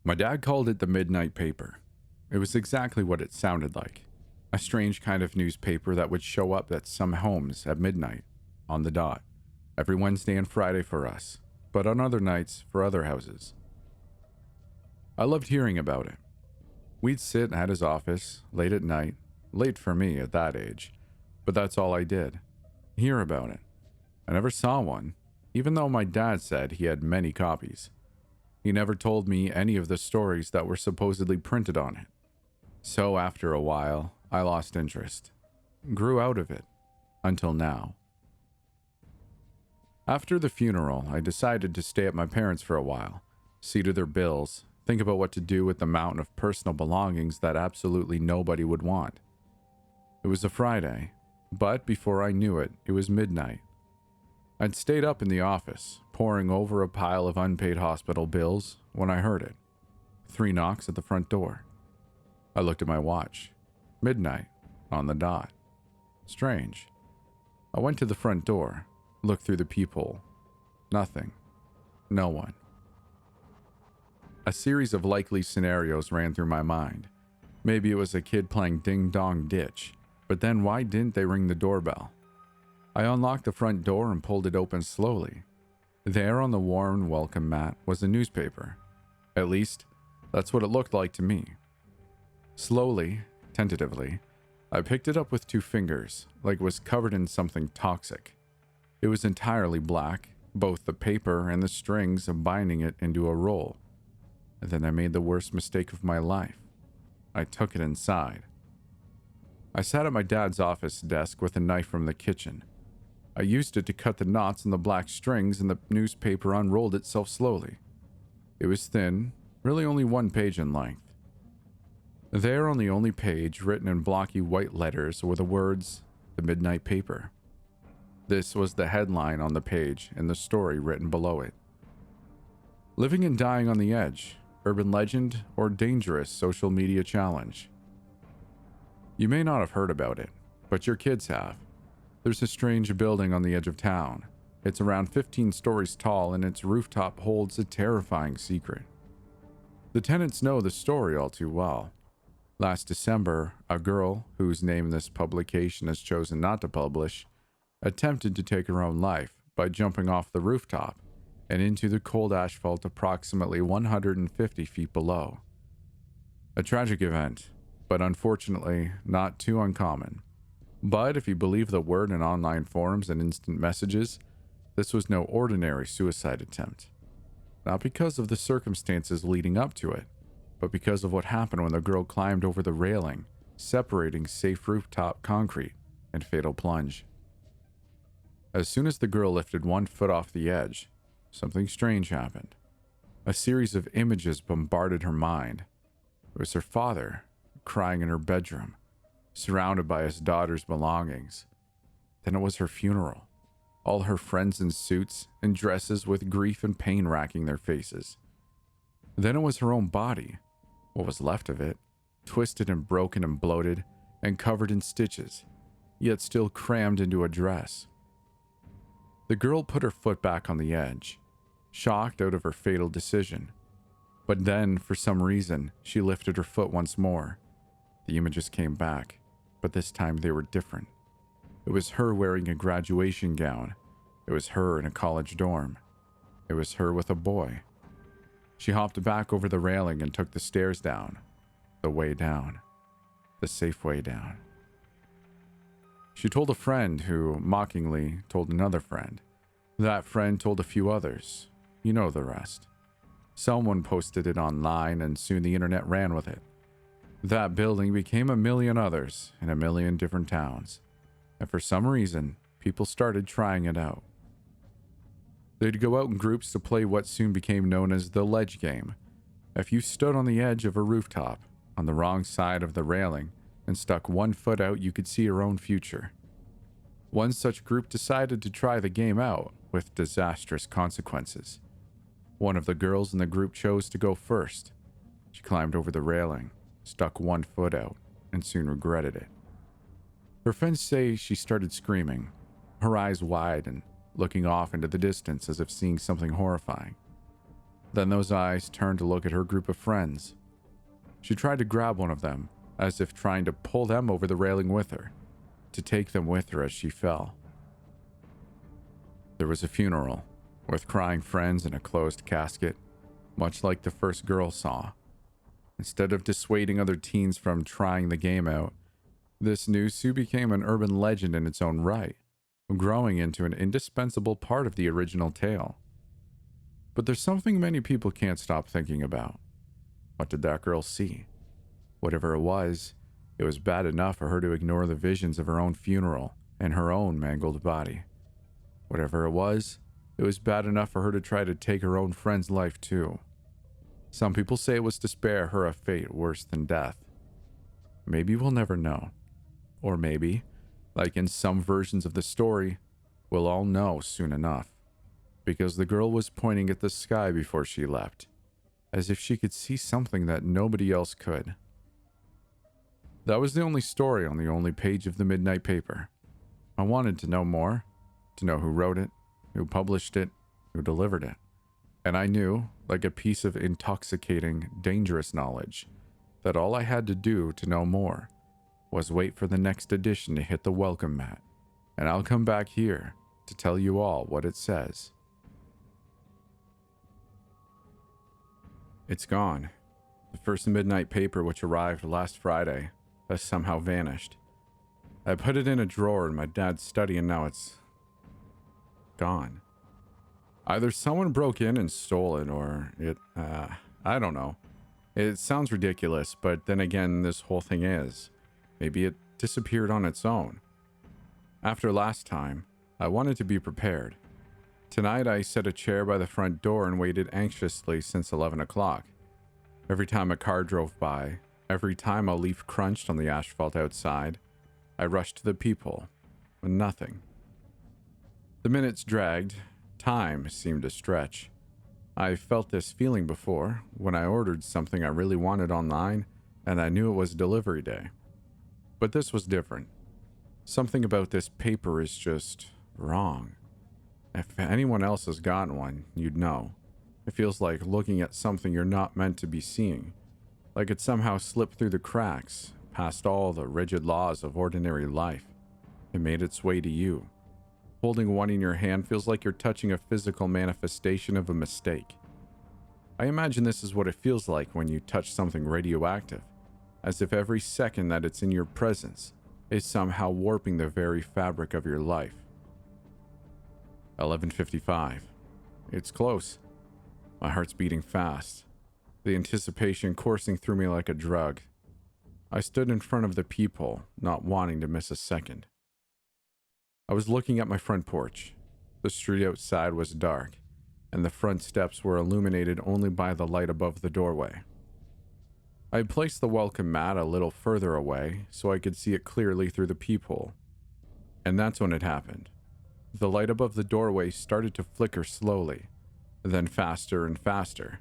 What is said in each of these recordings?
My dad called it the MidnightPaper. It was exactly what it sounded like. A strange kind of newspaper that would show up at some homes at midnight, on the dot, every Wednesday and Friday for us, but on other nights for other houses. I loved hearing about it. We'd sit at his office, late at night, late for me at that age, but that's all I did. Hear about it. I never saw one, even though my dad said he had many copies. He never told me any of the stories that were supposedly printed on it. So after a while, I lost interest. Grew out of it. Until now. After the funeral, I decided to stay at my parents' for a while, see to their bills, think about what to do with the mountain of personal belongings that absolutely nobody would want. It was a Friday, but before I knew it, it was midnight. I'd stayed up in the office, poring over a pile of unpaid hospital bills, when I heard it. 3 knocks at the front door. I looked at my watch. Midnight, on the dot. Strange. I went to the front door, looked through the peephole. Nothing. No one. A series of likely scenarios ran through my mind. Maybe it was a kid playing ding-dong ditch, but then why didn't they ring the doorbell? I unlocked the front door and pulled it open slowly. There on the worn welcome mat was a newspaper. At least, that's what it looked like to me. Slowly, tentatively, I picked it up with 2 fingers, like it was covered in something toxic. It was entirely black, both the paper and the strings of binding it into a roll. And then I made the worst mistake of my life. I took it inside. I sat at my dad's office desk with a knife from the kitchen. I used it to cut the knots in the black strings, and the newspaper unrolled itself slowly. It was thin, really only 1 page in length. There on the only page, written in blocky white letters, were the words, "The Midnight Paper." This was the headline on the page and the story written below it. Living and dying on the edge, urban legend or dangerous social media challenge. You may not have heard about it, but your kids have. There's a strange building on the edge of town. It's around 15 stories tall, and its rooftop holds a terrifying secret. The tenants know the story all too well. Last December, a girl, whose name this publication has chosen not to publish, attempted to take her own life by jumping off the rooftop and into the cold asphalt approximately 150 feet below. A tragic event, but unfortunately not too uncommon. But if you believe the word in online forums and instant messages, this was no ordinary suicide attempt. Not because of the circumstances leading up to it, but because of what happened when the girl climbed over the railing, separating safe rooftop concrete, and fatal plunge. As soon as the girl lifted 1 foot off the edge, something strange happened. A series of images bombarded her mind. It was her father, crying in her bedroom, surrounded by his daughter's belongings. Then it was her funeral. All her friends in suits and dresses with grief and pain racking their faces. Then it was her own body, what was left of it, twisted and broken and bloated and covered in stitches, yet still crammed into a dress. The girl put her foot back on the edge, shocked out of her fatal decision. But then, for some reason, she lifted her foot once more. The images came back, but this time they were different. It was her wearing a graduation gown. It was her in a college dorm. It was her with a boy. She hopped back over the railing and took the stairs down. The way down. The safe way down. She told a friend who, mockingly, told another friend. That friend told a few others. You know the rest. Someone posted it online, and soon the internet ran with it. That building became a million others in a million different towns. And for some reason, people started trying it out. They'd go out in groups to play what soon became known as the ledge game. If you stood on the edge of a rooftop, on the wrong side of the railing, and stuck 1 foot out, you could see your own future. One such group decided to try the game out, with disastrous consequences. One of the girls in the group chose to go first. She climbed over the railing, stuck 1 foot out, and soon regretted it. Her friends say she started screaming, her eyes wide and looking off into the distance as if seeing something horrifying. Then those eyes turned to look at her group of friends. She tried to grab one of them, as if trying to pull them over the railing with her, to take them with her as she fell. There was a funeral, with crying friends and a closed casket, much like the first girl saw. Instead of dissuading other teens from trying the game out, this news soon became an urban legend in its own right, growing into an indispensable part of the original tale. But there's something many people can't stop thinking about. What did that girl see? Whatever it was bad enough for her to ignore the visions of her own funeral and her own mangled body. Whatever it was bad enough for her to try to take her own friend's life too. Some people say it was to spare her a fate worse than death. Maybe we'll never know. Or maybe, like in some versions of the story, we'll all know soon enough. Because the girl was pointing at the sky before she left, as if she could see something that nobody else could. That was the only story on the only page of the Midnight Paper. I wanted to know more, to know who wrote it, who published it, who delivered it. And I knew, like a piece of intoxicating, dangerous knowledge, that all I had to do to know more was wait for the next edition to hit the welcome mat, and I'll come back here to tell you all what it says. It's gone. The first Midnight Paper, which arrived last Friday, has somehow vanished. I put it in a drawer in my dad's study and now it's gone. Either someone broke in and stole it or I don't know. It sounds ridiculous, but then again, this whole thing is. Maybe it disappeared on its own. After last time, I wanted to be prepared. Tonight, I set a chair by the front door and waited anxiously since 11 o'clock. Every time a car drove by, every time a leaf crunched on the asphalt outside, I rushed to the peephole, but nothing. The minutes dragged. Time seemed to stretch. I felt this feeling before when I ordered something I really wanted online and I knew it was delivery day. But this was different. Something about this paper is just wrong. If anyone else has gotten one, you'd know. It feels like looking at something you're not meant to be seeing. Like it somehow slipped through the cracks, past all the rigid laws of ordinary life. It made its way to you. Holding one in your hand feels like you're touching a physical manifestation of a mistake. I imagine this is what it feels like when you touch something radioactive, as if every second that it's in your presence is somehow warping the very fabric of your life. 11:55. It's close. My heart's beating fast, the anticipation coursing through me like a drug. I stood in front of the peephole, not wanting to miss a second. I was looking at my front porch. The street outside was dark, and the front steps were illuminated only by the light above the doorway. I had placed the welcome mat a little further away so I could see it clearly through the peephole. And that's when it happened. The light above the doorway started to flicker slowly, then faster and faster.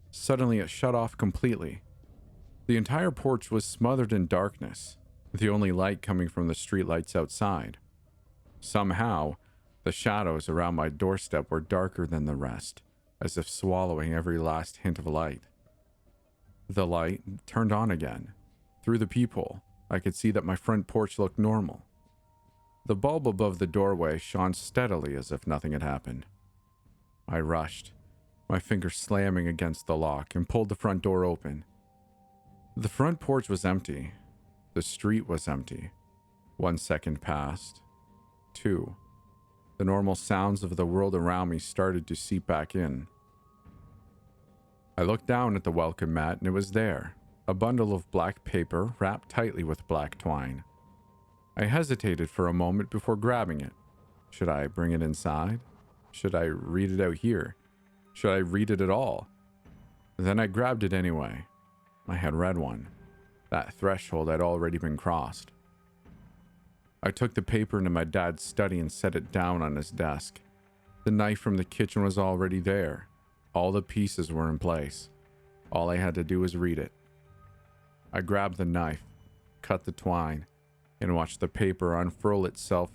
Suddenly it shut off completely. The entire porch was smothered in darkness, the only light coming from the streetlights outside. Somehow, the shadows around my doorstep were darker than the rest, as if swallowing every last hint of light. The light turned on again. Through the peephole, I could see that my front porch looked normal. The bulb above the doorway shone steadily as if nothing had happened. I rushed, my finger slamming against the lock, and pulled the front door open. The front porch was empty. The street was empty. 1 second passed. 2. The normal sounds of the world around me started to seep back in. I looked down at the welcome mat and it was there, a bundle of black paper wrapped tightly with black twine. I hesitated for a moment before grabbing it. Should I bring it inside? Should I read it out here? Should I read it at all? Then I grabbed it anyway. I had read one. That threshold had already been crossed. I took the paper into my dad's study and set it down on his desk. The knife from the kitchen was already there. All the pieces were in place. All I had to do was read it. I grabbed the knife, cut the twine, and watched the paper unfurl itself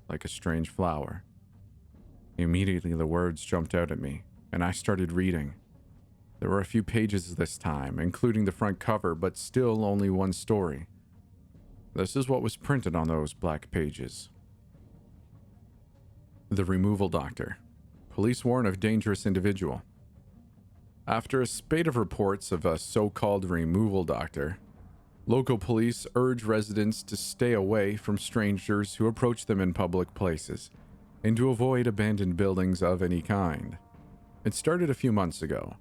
like a strange flower. Immediately the words jumped out at me, and I started reading. There were a few pages this time, including the front cover, but still only one story. This is what was printed on those black pages. The removal doctor. Police warn of dangerous individual. After a spate of reports of a so-called removal doctor, local police urge residents to stay away from strangers who approach them in public places and to avoid abandoned buildings of any kind. It started a few months ago.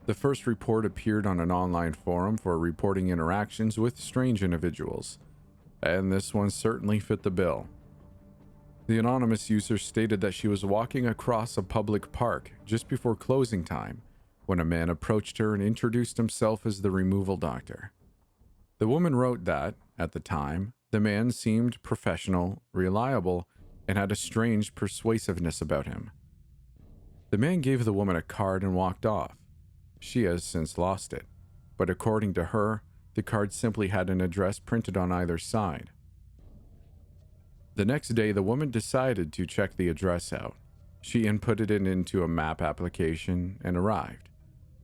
The first report appeared on an online forum for reporting interactions with strange individuals, and this one certainly fit the bill. The anonymous user stated that she was walking across a public park just before closing time when a man approached her and introduced himself as the removal doctor. The woman wrote that, at the time, the man seemed professional, reliable, and had a strange persuasiveness about him. The man gave the woman a card and walked off. She has since lost it, but according to her, the card simply had an address printed on either side. The next day, the woman decided to check the address out. She inputted it into a map application and arrived,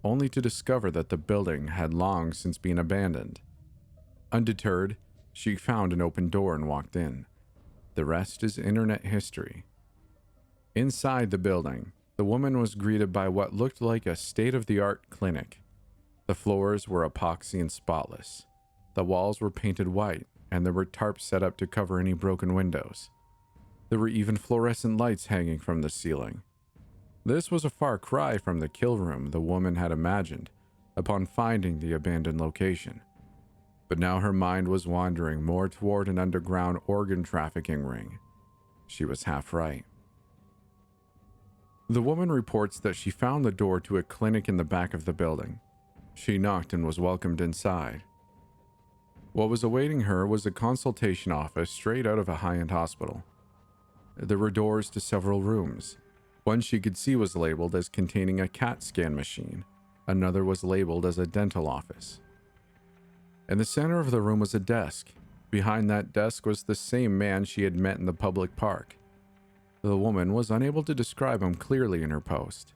only to discover that the building had long since been abandoned. Undeterred, she found an open door and walked in. The rest is internet history. Inside the building, the woman was greeted by what looked like a state-of-the-art clinic. The floors were epoxy and spotless. The walls were painted white, and there were tarps set up to cover any broken windows. There were even fluorescent lights hanging from the ceiling. This was a far cry from the kill room the woman had imagined upon finding the abandoned location. But now her mind was wandering more toward an underground organ trafficking ring. She was half right. The woman reports that she found the door to a clinic in the back of the building. She knocked and was welcomed inside. What was awaiting her was a consultation office straight out of a high-end hospital. There were doors to several rooms. One she could see was labeled as containing a CAT scan machine. Another was labeled as a dental office. In the center of the room was a desk. Behind that desk was the same man she had met in the public park. The woman was unable to describe him clearly in her post,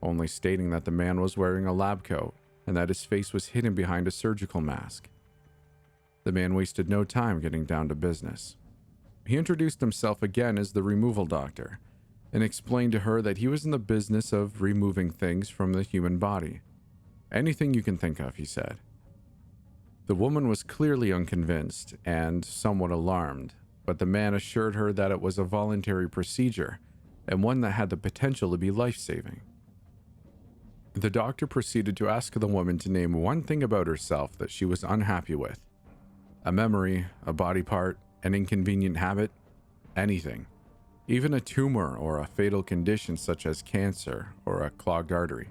only stating that the man was wearing a lab coat and that his face was hidden behind a surgical mask. The man wasted no time getting down to business. He introduced himself again as the removal doctor and explained to her that he was in the business of removing things from the human body. Anything you can think of, he said. The woman was clearly unconvinced and somewhat alarmed, but the man assured her that it was a voluntary procedure and one that had the potential to be life-saving. The doctor proceeded to ask the woman to name one thing about herself that she was unhappy with. A memory, a body part, an inconvenient habit, anything. Even a tumor or a fatal condition such as cancer or a clogged artery.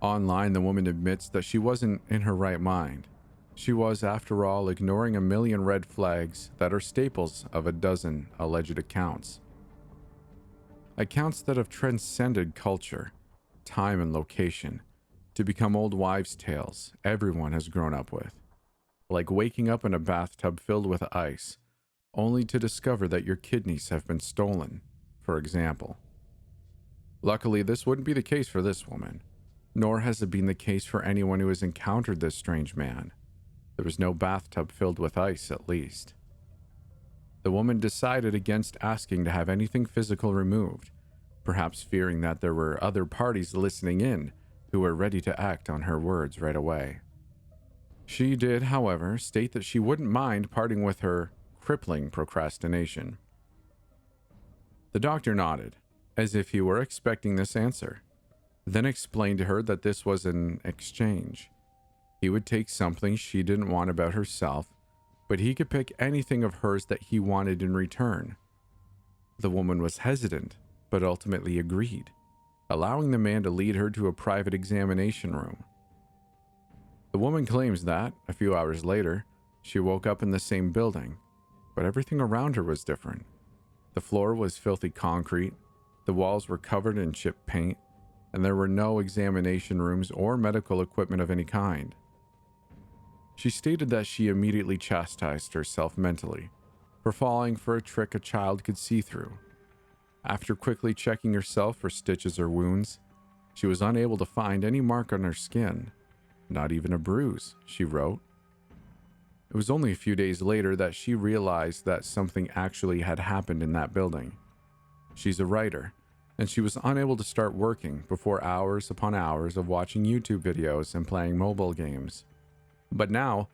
Online, the woman admits that she wasn't in her right mind. She was, after all, ignoring a million red flags that are staples of a dozen alleged accounts. Accounts that have transcended culture, time, and location to become old wives' tales everyone has grown up with. Like waking up in a bathtub filled with ice, only to discover that your kidneys have been stolen, for example. Luckily, this wouldn't be the case for this woman, nor has it been the case for anyone who has encountered this strange man. There was no bathtub filled with ice, at least. The woman decided against asking to have anything physical removed, perhaps fearing that there were other parties listening in who were ready to act on her words right away. She did, however, state that she wouldn't mind parting with her crippling procrastination. The doctor nodded, as if he were expecting this answer, then explained to her that this was an exchange. He would take something she didn't want about herself, but he could pick anything of hers that he wanted in return. The woman was hesitant, but ultimately agreed, allowing the man to lead her to a private examination room. The woman claims that, a few hours later, she woke up in the same building, but everything around her was different. The floor was filthy concrete, the walls were covered in chipped paint, and there were no examination rooms or medical equipment of any kind. She stated that she immediately chastised herself mentally for falling for a trick a child could see through. After quickly checking herself for stitches or wounds, She was unable to find any mark on her skin, not even a bruise, she wrote. It was only a few days later that she realized that something actually had happened in that building. She's a writer, and she was unable to start working before hours upon hours of watching YouTube videos and playing mobile games. But now,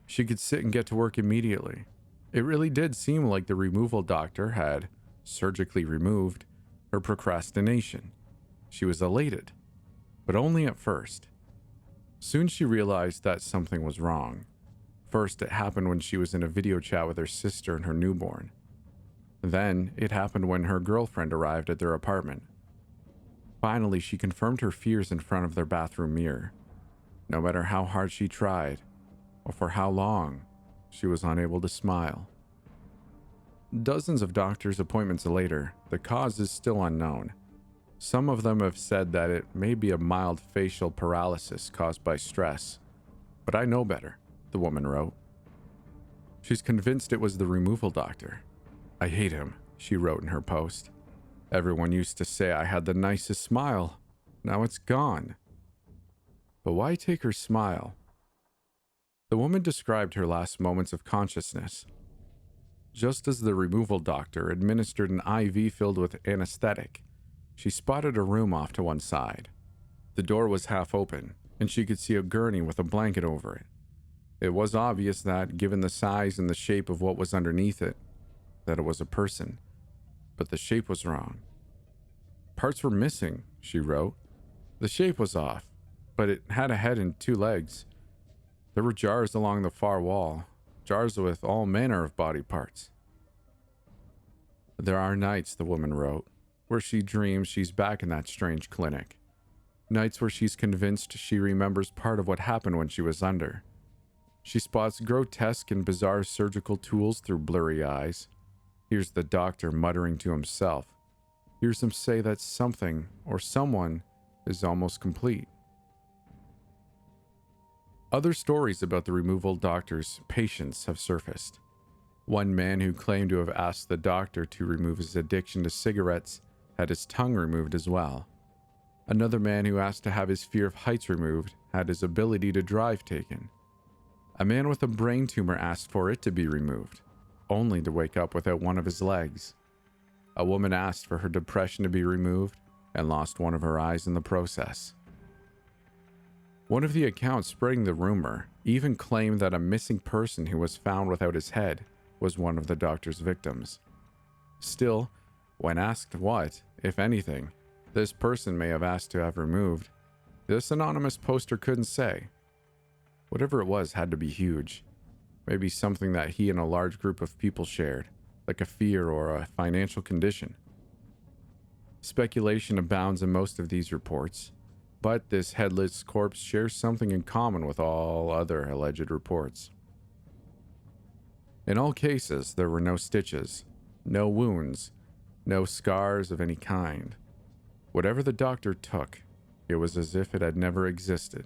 she could sit and get to work immediately. It really did seem like the removal doctor had surgically removed her procrastination. She was elated, but only at first. Soon she realized that something was wrong. First, it happened when she was in a video chat with her sister and her newborn. Then, it happened when her girlfriend arrived at their apartment. Finally, she confirmed her fears in front of their bathroom mirror. No matter how hard she tried, or for how long, she was unable to smile. Dozens of doctor's appointments later, the cause is still unknown. Some of them have said that it may be a mild facial paralysis caused by stress. But I know better, the woman wrote. She's convinced it was the removal doctor. I hate him, she wrote in her post. Everyone used to say I had the nicest smile. Now it's gone. But why take her smile? The woman described her last moments of consciousness. Just as the removal doctor administered an IV filled with anesthetic, she spotted a room off to one side. The door was half open, and she could see a gurney with a blanket over it. It was obvious that, given the size and the shape of what was underneath it, that it was a person. But the shape was wrong. Parts were missing, she wrote. The shape was off, but it had a head and two legs. There were jars along the far wall, jars with all manner of body parts. There are nights, the woman wrote, where she dreams she's back in that strange clinic. Nights where she's convinced she remembers part of what happened when she was under. She spots grotesque and bizarre surgical tools through blurry eyes. Hears the doctor muttering to himself. Hears him say that something or someone is almost complete. Other stories about the removal doctor's patients have surfaced. One man who claimed to have asked the doctor to remove his addiction to cigarettes had his tongue removed as well. Another man who asked to have his fear of heights removed had his ability to drive taken. A man with a brain tumor asked for it to be removed, only to wake up without one of his legs. A woman asked for her depression to be removed and lost one of her eyes in the process. One of the accounts spreading the rumor even claimed that a missing person who was found without his head was one of the doctor's victims. Still, when asked what, if anything, this person may have asked to have removed, this anonymous poster couldn't say. Whatever it was had to be huge. Maybe something that he and a large group of people shared, like a fear or a financial condition. Speculation abounds in most of these reports, but this headless corpse shares something in common with all other alleged reports. In all cases, there were no stitches, no wounds, no scars of any kind. Whatever the doctor took, it was as if it had never existed.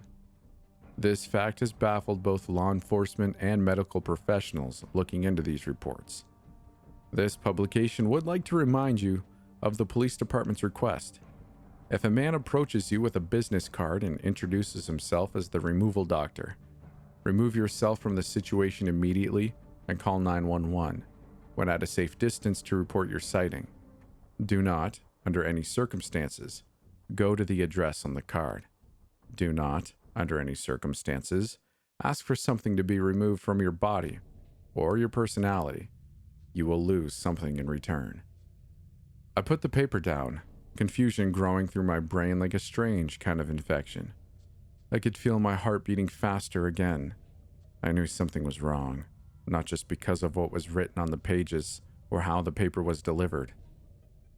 This fact has baffled both law enforcement and medical professionals looking into these reports. This publication would like to remind you of the police department's request. If a man approaches you with a business card and introduces himself as the removal doctor, remove yourself from the situation immediately and call 911 when at a safe distance to report your sighting. Do not, under any circumstances, go to the address on the card. Do not, under any circumstances, ask for something to be removed from your body or your personality. You will lose something in return. I put the paper down, confusion growing through my brain like a strange kind of infection. I could feel my heart beating faster again. I knew something was wrong, not just because of what was written on the pages or how the paper was delivered.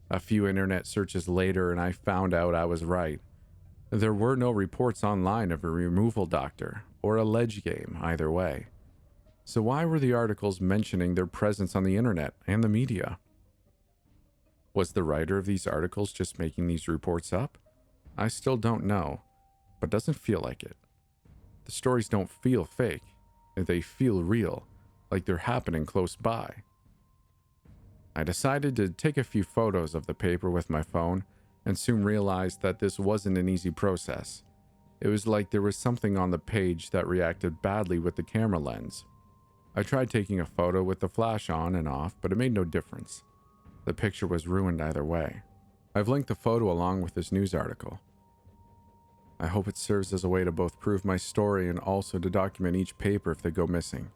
A few internet searches later and I found out I was right. There were no reports online of a removal doctor or a ledge game either way. So why were the articles mentioning their presence on the internet and the media? Was the writer of these articles just making these reports up? I still don't know, but doesn't feel like it. The stories don't feel fake. They feel real, like they're happening close by. I decided to take a few photos of the paper with my phone and soon realized that this wasn't an easy process. It was like there was something on the page that reacted badly with the camera lens. I tried taking a photo with the flash on and off, but it made no difference. The picture was ruined either way. I've linked the photo along with this news article. I hope it serves as a way to both prove my story and also to document each paper if they go missing.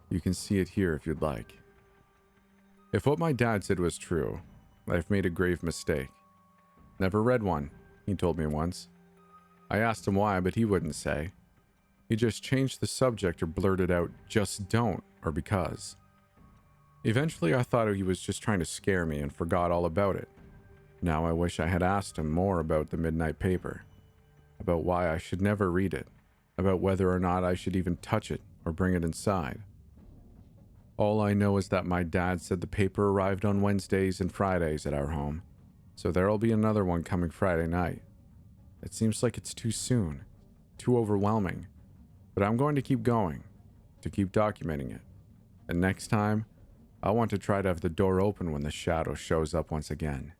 You can see it here if you'd like. If what my dad said was true, I've made a grave mistake. Never read one, he told me once. I asked him why, but he wouldn't say. He just changed the subject or blurted out, "Just don't," or "because." Eventually, I thought he was just trying to scare me and forgot all about it. Now I wish I had asked him more about the Midnight Paper, about why I should never read it, about whether or not I should even touch it or bring it inside. All I know is that my dad said the paper arrived on Wednesdays and Fridays at our home, so there'll be another one coming Friday night. It seems like it's too soon, too overwhelming, but I'm going to keep going, to keep documenting it. And next time, I want to try to have the door open when the shadow shows up once again.